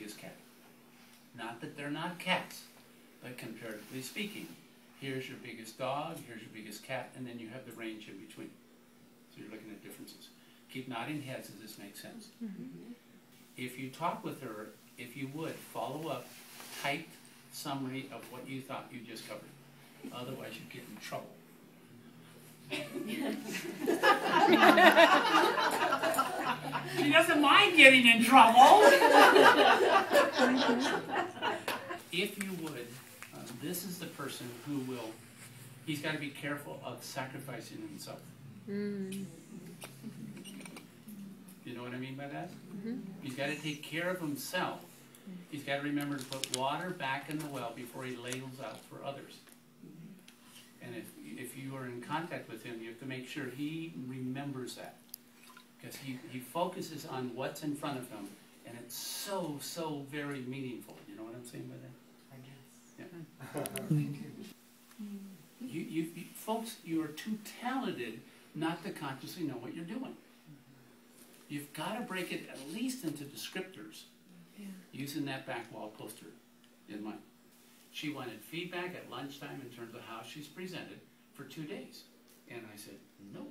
biggest cat. Not that they're not cats, but comparatively speaking, here's your biggest dog, here's your biggest cat, and then you have the range in between. So you're looking at differences. Keep nodding heads. Does this make sense? Mm-hmm. If you talk with her, if you would, follow up, typed summary of what you thought you just covered. Otherwise, you get in trouble. She doesn't mind getting in trouble. If you would, this is the person who will, he's got to be careful of sacrificing himself. Mm. You know what I mean by that? Mm-hmm. He's got to take care of himself. He's got to remember to put water back in the well before he ladles out for others. And if you are in contact with him, you have to make sure he remembers that. Because he focuses on what's in front of him, and it's so, so very meaningful. You know what I'm saying by that? I guess. Yeah. you folks, you are too talented not to consciously know what you're doing. You've got to break it at least into descriptors, using that back wall poster in mind. She wanted feedback at lunchtime in terms of how she's presented for 2 days. And I said, no.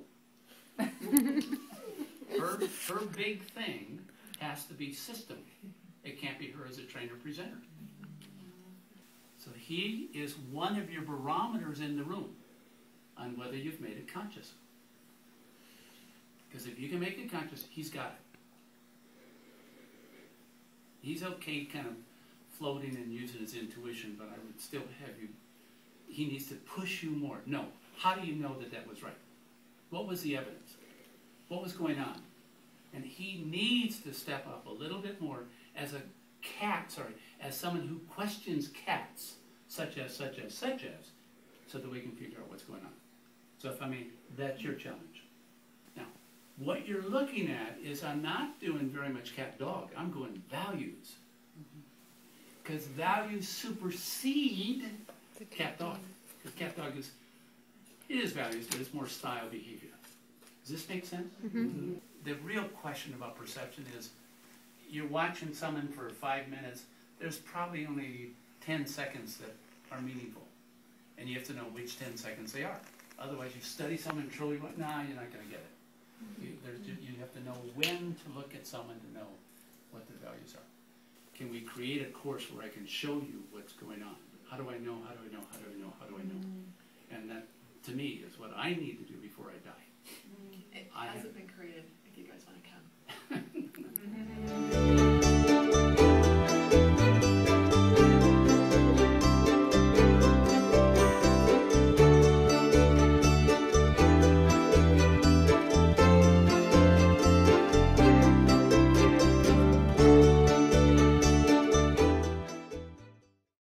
Her big thing has to be system. It can't be her as a trainer presenter. So he is one of your barometers in the room on whether you've made it conscious. Because if you can make it conscious, he's got it. He's okay kind of floating and using his intuition, but I would still have you, he needs to push you more. No. How do you know that that was right? What was the evidence? What was going on? And he needs to step up a little bit more as a cat, as someone who questions cats, such as, so that we can figure out what's going on. So if I mean, that's your challenge. Now, what you're looking at is I'm not doing very much cat-dog. I'm going values. Because values supersede cat-dog. Because cat-dog is, it is values, but it's more style behavior. Does this make sense? Mm-hmm. The real question about perception is, you're watching someone for 5 minutes, there's probably only 10 seconds that are meaningful. And you have to know which 10 seconds they are. Otherwise, you study someone truly, nah, you're not going to get it. You have to know when to look at someone to know what their values are. Can we create a course where I can show you what's going on? How do I know? How do I know? How do I know? How do I know? And that, to me, is what I need to do before I die. It hasn't been created.